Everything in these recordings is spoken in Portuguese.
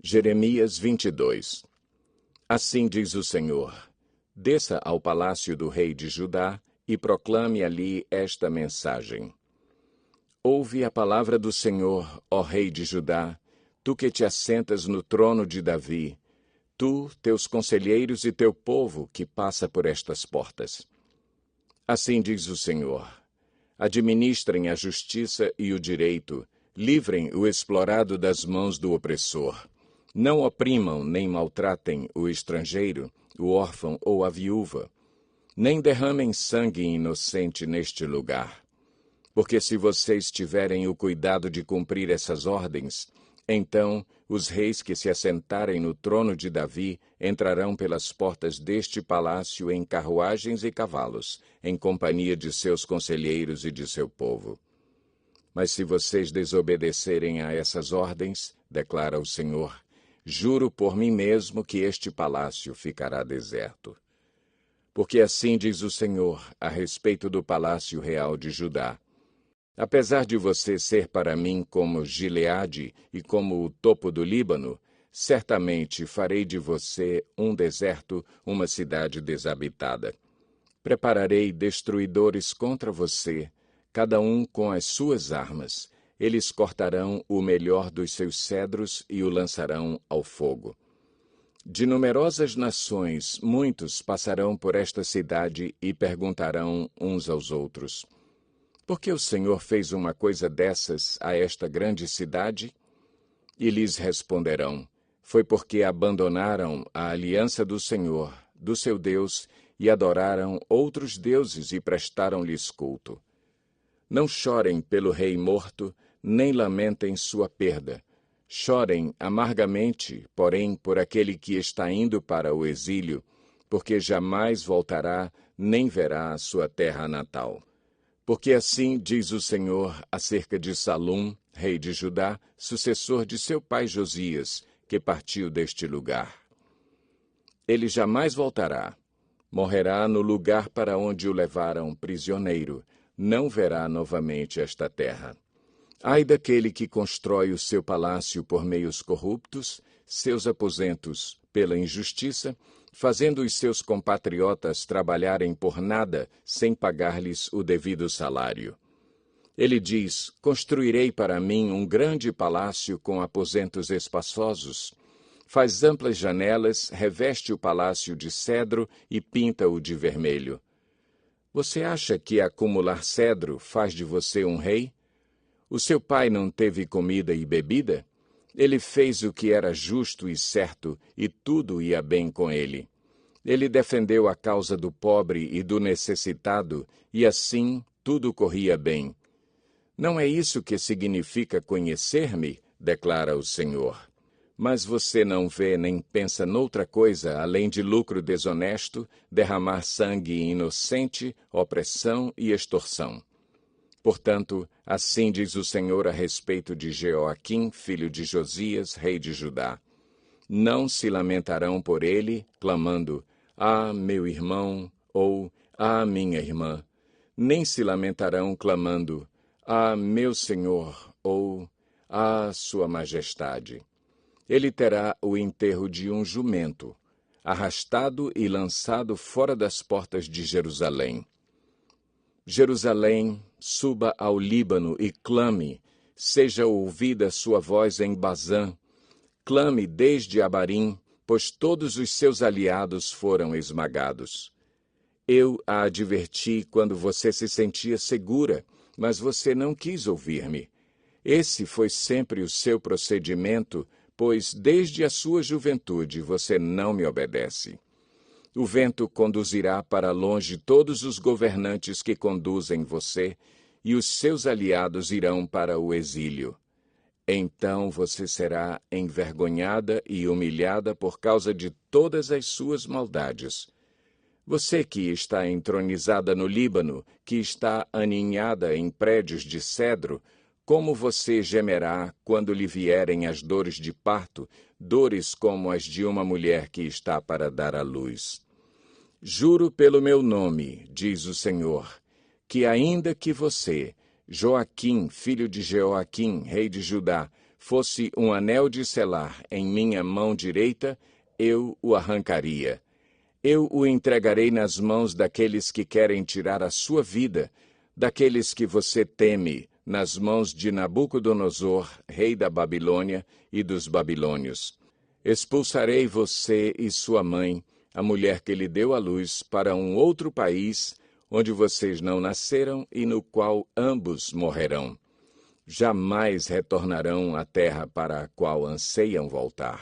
Jeremias 22. Assim diz o Senhor: desça ao palácio do rei de Judá e proclame ali esta mensagem. Ouve a palavra do Senhor, ó rei de Judá, tu que te assentas no trono de Davi, tu, teus conselheiros e teu povo que passa por estas portas. Assim diz o Senhor: administrem a justiça e o direito, livrem o explorado das mãos do opressor. Não oprimam nem maltratem o estrangeiro, o órfão ou a viúva. Nem derramem sangue inocente neste lugar. Porque se vocês tiverem o cuidado de cumprir essas ordens, então os reis que se assentarem no trono de Davi entrarão pelas portas deste palácio em carruagens e cavalos, em companhia de seus conselheiros e de seu povo. Mas se vocês desobedecerem a essas ordens, declara o Senhor, juro por mim mesmo que este palácio ficará deserto. Porque assim diz o Senhor a respeito do palácio real de Judá: apesar de você ser para mim como Gileade e como o topo do Líbano, certamente farei de você um deserto, uma cidade desabitada. Prepararei destruidores contra você, cada um com as suas armas. Eles cortarão o melhor dos seus cedros e o lançarão ao fogo. De numerosas nações, muitos passarão por esta cidade e perguntarão uns aos outros: por que o Senhor fez uma coisa dessas a esta grande cidade? E lhes responderão: foi porque abandonaram a aliança do Senhor, do seu Deus, e adoraram outros deuses e prestaram-lhes culto. Não chorem pelo rei morto, nem lamentem sua perda. Chorem amargamente, porém, por aquele que está indo para o exílio, porque jamais voltará, nem verá a sua terra natal. Porque assim diz o Senhor acerca de Salum, rei de Judá, sucessor de seu pai Josias, que partiu deste lugar. Ele jamais voltará. Morrerá no lugar para onde o levaram prisioneiro. Não verá novamente esta terra. Ai daquele que constrói o seu palácio por meios corruptos, seus aposentos pela injustiça, fazendo os seus compatriotas trabalharem por nada sem pagar-lhes o devido salário. Ele diz: construirei para mim um grande palácio com aposentos espaçosos. Faz amplas janelas, reveste o palácio de cedro e pinta-o de vermelho. Você acha que acumular cedro faz de você um rei? O seu pai não teve comida e bebida? Ele fez o que era justo e certo, e tudo ia bem com ele. Ele defendeu a causa do pobre e do necessitado, e assim tudo corria bem. Não é isso que significa conhecer-me, declara o Senhor. Mas você não vê nem pensa noutra coisa além de lucro desonesto, derramar sangue inocente, opressão e extorsão. Portanto, assim diz o Senhor a respeito de Jeoaquim, filho de Josias, rei de Judá. Não se lamentarão por ele, clamando: ah, meu irmão, ou ah, minha irmã. Nem se lamentarão clamando: ah, meu senhor, ou ah, sua majestade. Ele terá o enterro de um jumento, arrastado e lançado fora das portas de Jerusalém. Jerusalém, suba ao Líbano e clame, seja ouvida sua voz em Bazã. Clame desde Abarim, pois todos os seus aliados foram esmagados. Eu a adverti quando você se sentia segura, mas você não quis ouvir-me. Esse foi sempre o seu procedimento, pois desde a sua juventude você não me obedece. O vento conduzirá para longe todos os governantes que conduzem você, e os seus aliados irão para o exílio. Então você será envergonhada e humilhada por causa de todas as suas maldades. Você que está entronizada no Líbano, que está aninhada em prédios de cedro, como você gemerá quando lhe vierem as dores de parto, dores como as de uma mulher que está para dar à luz. Juro pelo meu nome, diz o Senhor, que ainda que você, Joaquim, filho de Jeoaquim, rei de Judá, fosse um anel de selar em minha mão direita, eu o arrancaria. Eu o entregarei nas mãos daqueles que querem tirar a sua vida, daqueles que você teme, nas mãos de Nabucodonosor, rei da Babilônia e dos babilônios. Expulsarei você e sua mãe, a mulher que lhe deu à luz, para um outro país, onde vocês não nasceram e no qual ambos morrerão. Jamais retornarão à terra para a qual anseiam voltar.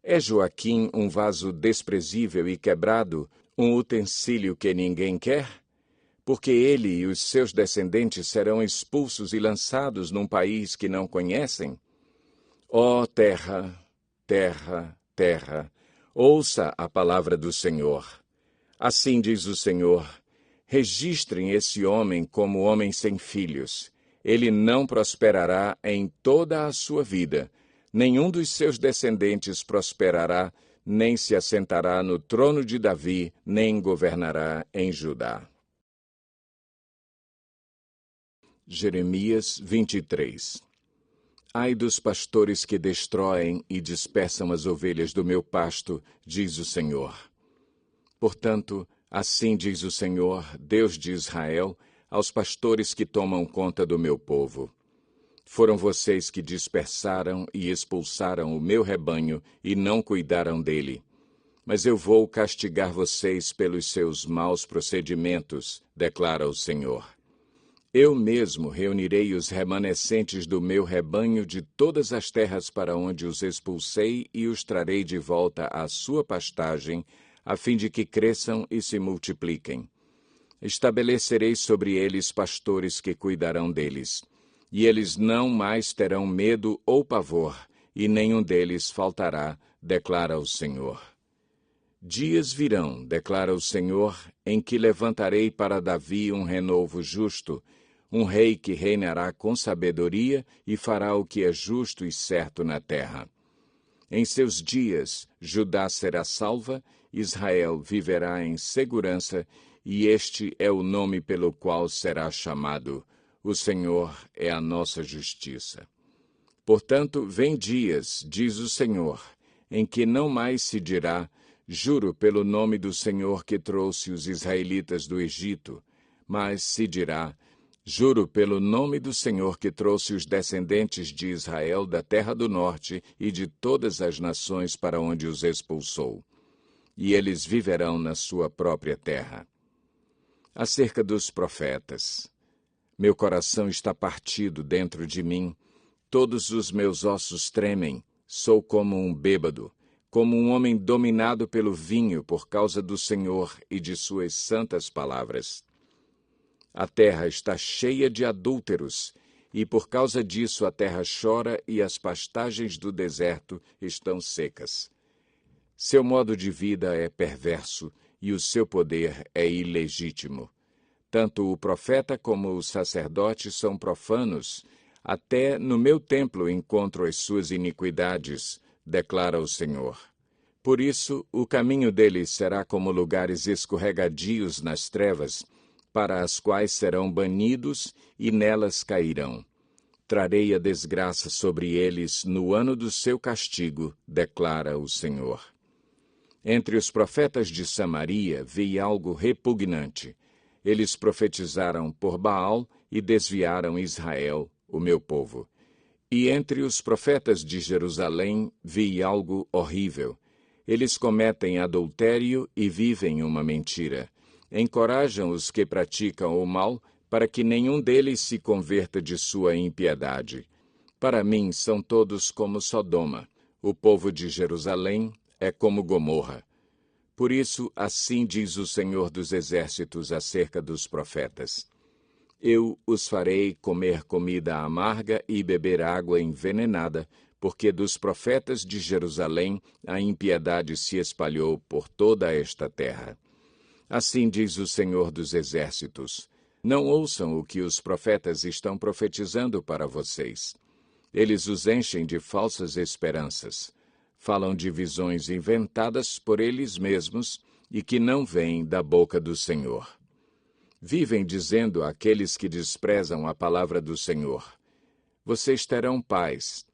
É Joaquim um vaso desprezível e quebrado, um utensílio que ninguém quer? Porque ele e os seus descendentes serão expulsos e lançados num país que não conhecem? Ó terra, terra, terra, ouça a palavra do Senhor. Assim diz o Senhor: registrem esse homem como homem sem filhos. Ele não prosperará em toda a sua vida. Nenhum dos seus descendentes prosperará, nem se assentará no trono de Davi, nem governará em Judá. Jeremias 23. Ai dos pastores que destroem e dispersam as ovelhas do meu pasto, diz o Senhor. Portanto, assim diz o Senhor, Deus de Israel, aos pastores que tomam conta do meu povo. Foram vocês que dispersaram e expulsaram o meu rebanho e não cuidaram dele. Mas eu vou castigar vocês pelos seus maus procedimentos, declara o Senhor. Eu mesmo reunirei os remanescentes do meu rebanho de todas as terras para onde os expulsei e os trarei de volta à sua pastagem, a fim de que cresçam e se multipliquem. Estabelecerei sobre eles pastores que cuidarão deles, e eles não mais terão medo ou pavor, e nenhum deles faltará, declara o Senhor. Dias virão, declara o Senhor, em que levantarei para Davi um renovo justo, um rei que reinará com sabedoria e fará o que é justo e certo na terra. Em seus dias, Judá será salva, Israel viverá em segurança, e este é o nome pelo qual será chamado: o Senhor é a nossa justiça. Portanto, vem dias, diz o Senhor, em que não mais se dirá: juro pelo nome do Senhor que trouxe os israelitas do Egito, mas se dirá: juro pelo nome do Senhor que trouxe os descendentes de Israel da terra do norte e de todas as nações para onde os expulsou. E eles viverão na sua própria terra. Acerca dos profetas. Meu coração está partido dentro de mim, todos os meus ossos tremem, sou como um bêbado, como um homem dominado pelo vinho por causa do Senhor e de suas santas palavras. A terra está cheia de adúlteros, e por causa disso a terra chora e as pastagens do deserto estão secas. Seu modo de vida é perverso e o seu poder é ilegítimo. Tanto o profeta como o sacerdote são profanos. Até no meu templo encontro as suas iniquidades, declara o Senhor. Por isso, o caminho deles será como lugares escorregadios nas trevas, para as quais serão banidos e nelas cairão. Trarei a desgraça sobre eles no ano do seu castigo, declara o Senhor. Entre os profetas de Samaria vi algo repugnante. Eles profetizaram por Baal e desviaram Israel, o meu povo. E entre os profetas de Jerusalém vi algo horrível. Eles cometem adultério e vivem uma mentira. Encorajam os que praticam o mal, para que nenhum deles se converta de sua impiedade. Para mim são todos como Sodoma. O povo de Jerusalém é como Gomorra. Por isso, assim diz o Senhor dos Exércitos acerca dos profetas: eu os farei comer comida amarga e beber água envenenada, porque dos profetas de Jerusalém a impiedade se espalhou por toda esta terra. Assim diz o Senhor dos Exércitos: não ouçam o que os profetas estão profetizando para vocês. Eles os enchem de falsas esperanças. Falam de visões inventadas por eles mesmos e que não vêm da boca do Senhor. Vivem dizendo àqueles que desprezam a palavra do Senhor: vocês terão paz.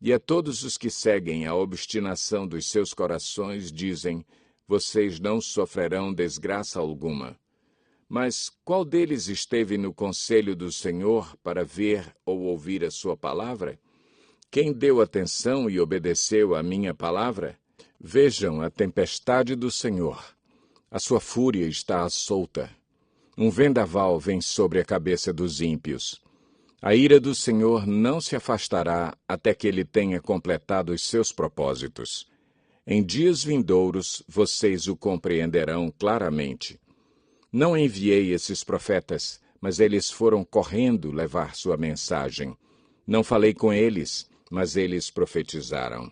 E a todos os que seguem a obstinação dos seus corações dizem, vocês não sofrerão desgraça alguma. Mas qual deles esteve no conselho do Senhor para ver ou ouvir a sua palavra? Quem deu atenção e obedeceu à minha palavra? Vejam a tempestade do Senhor. A sua fúria está solta. Um vendaval vem sobre a cabeça dos ímpios. A ira do Senhor não se afastará até que ele tenha completado os seus propósitos. Em dias vindouros vocês o compreenderão claramente. Não enviei esses profetas, mas eles foram correndo levar sua mensagem. Não falei com eles, mas eles profetizaram.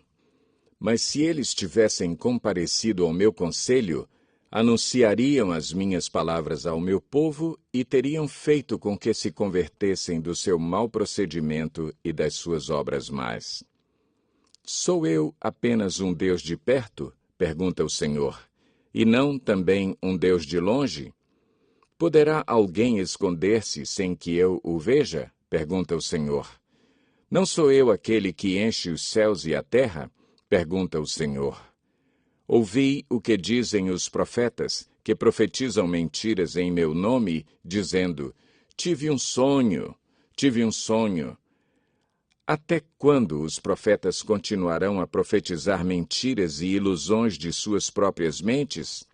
Mas se eles tivessem comparecido ao meu conselho, anunciariam as minhas palavras ao meu povo e teriam feito com que se convertessem do seu mau procedimento e das suas obras más. Sou eu apenas um Deus de perto? Pergunta o Senhor. E não também um Deus de longe? Poderá alguém esconder-se sem que eu o veja? Pergunta o Senhor. Não sou eu aquele que enche os céus e a terra? Pergunta o Senhor. Ouvi o que dizem os profetas, que profetizam mentiras em meu nome, dizendo, tive um sonho. Até quando os profetas continuarão a profetizar mentiras e ilusões de suas próprias mentes?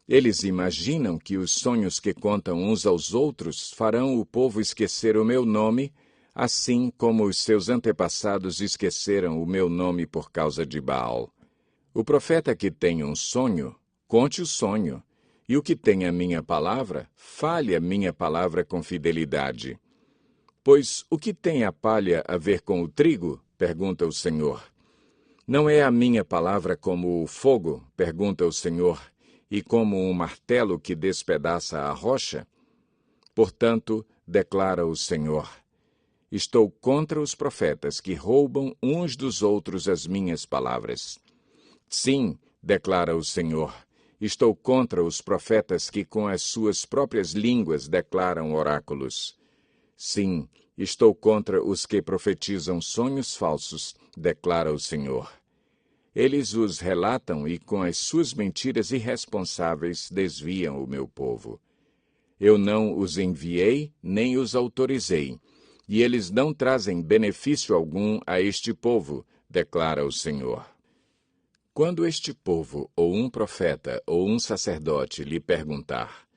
Eles imaginam que os sonhos que contam uns aos outros farão o povo esquecer o meu nome, assim como os seus antepassados esqueceram o meu nome por causa de Baal. O profeta que tem um sonho, conte o sonho, e o que tem a minha palavra, fale a minha palavra com fidelidade. Pois o que tem a palha a ver com o trigo? Pergunta o Senhor. Não é a minha palavra como o fogo? Pergunta o Senhor, e como um martelo que despedaça a rocha? Portanto, declara o Senhor, estou contra os profetas que roubam uns dos outros as minhas palavras. Sim, declara o Senhor, estou contra os profetas que com as suas próprias línguas declaram oráculos. Sim, estou contra os que profetizam sonhos falsos, declara o Senhor. Eles os relatam e com as suas mentiras irresponsáveis desviam o meu povo. Eu não os enviei nem os autorizei, e eles não trazem benefício algum a este povo, declara o Senhor. Quando este povo, ou um profeta, ou um sacerdote lhe perguntar,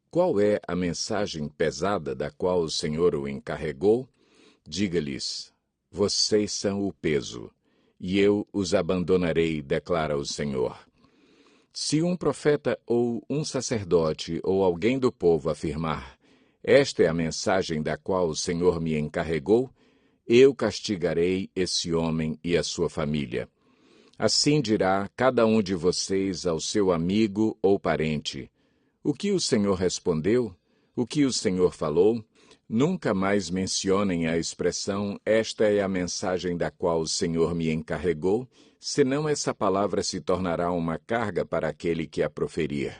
qual é a mensagem pesada da qual o Senhor o encarregou? Diga-lhes, vocês são o peso, e eu os abandonarei, declara o Senhor. Se um profeta ou um sacerdote ou alguém do povo afirmar, esta é a mensagem da qual o Senhor me encarregou, eu castigarei esse homem e a sua família. Assim dirá cada um de vocês ao seu amigo ou parente, o que o Senhor respondeu? O que o Senhor falou? Nunca mais mencionem a expressão, esta é a mensagem da qual o Senhor me encarregou, senão essa palavra se tornará uma carga para aquele que a proferir.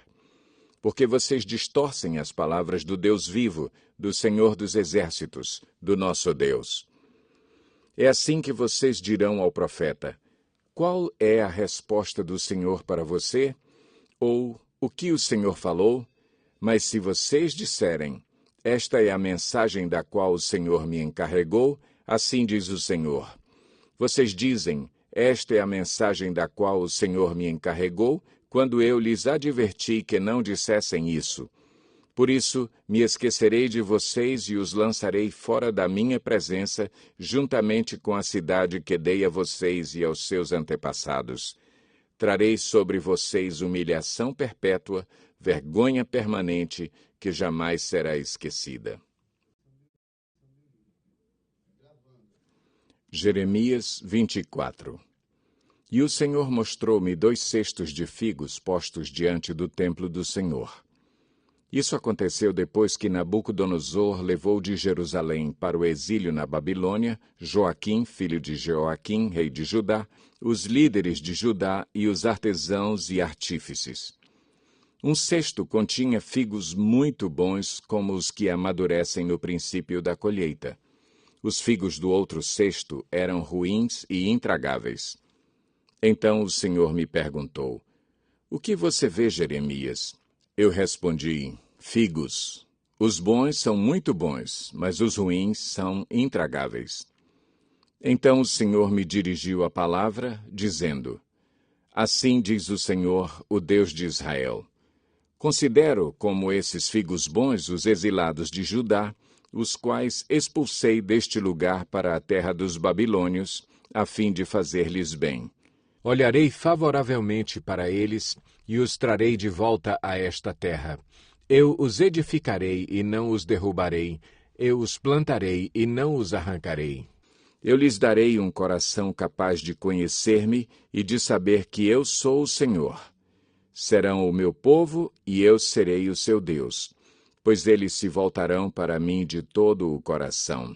Porque vocês distorcem as palavras do Deus vivo, do Senhor dos Exércitos, do nosso Deus. É assim que vocês dirão ao profeta, qual é a resposta do Senhor para você? Ou, o que o Senhor falou? Mas se vocês disserem, esta é a mensagem da qual o Senhor me encarregou, assim diz o Senhor. Vocês dizem, esta é a mensagem da qual o Senhor me encarregou, quando eu lhes adverti que não dissessem isso. Por isso, me esquecerei de vocês e os lançarei fora da minha presença, juntamente com a cidade que dei a vocês e aos seus antepassados. Trarei sobre vocês humilhação perpétua, vergonha permanente, que jamais será esquecida. Jeremias 24. E o Senhor mostrou-me 2 cestos de figos postos diante do templo do Senhor. Isso aconteceu depois que Nabucodonosor levou de Jerusalém para o exílio na Babilônia Joaquim, filho de Jeoaquim, rei de Judá, os líderes de Judá e os artesãos e artífices. Um cesto continha figos muito bons, como os que amadurecem no princípio da colheita. Os figos do outro cesto eram ruins e intragáveis. Então o Senhor me perguntou: O que você vê, Jeremias? Eu respondi: Figos. Os bons são muito bons, mas os ruins são intragáveis. Então o Senhor me dirigiu a palavra, dizendo: Assim diz o Senhor, o Deus de Israel: Considero como esses figos bons os exilados de Judá, os quais expulsei deste lugar para a terra dos babilônios, a fim de fazer-lhes bem. Olharei favoravelmente para eles e os trarei de volta a esta terra. Eu os edificarei e não os derrubarei, eu os plantarei e não os arrancarei. Eu lhes darei um coração capaz de conhecer-me e de saber que eu sou o Senhor. Serão o meu povo e eu serei o seu Deus, pois eles se voltarão para mim de todo o coração.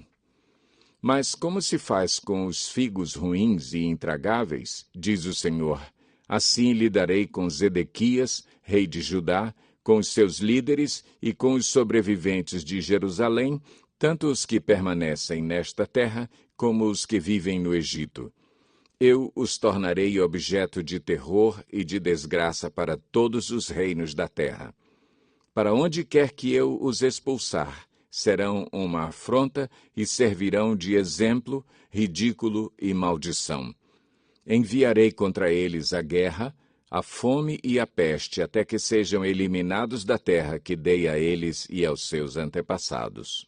Mas como se faz com os figos ruins e intragáveis, diz o Senhor, assim lidarei com Zedequias, rei de Judá, com os seus líderes e com os sobreviventes de Jerusalém, tanto os que permanecem nesta terra como os que vivem no Egito. Eu os tornarei objeto de terror e de desgraça para todos os reinos da terra. Para onde quer que eu os expulsar, serão uma afronta e servirão de exemplo, ridículo e maldição. Enviarei contra eles a guerra, a fome e a peste, até que sejam eliminados da terra que dei a eles e aos seus antepassados.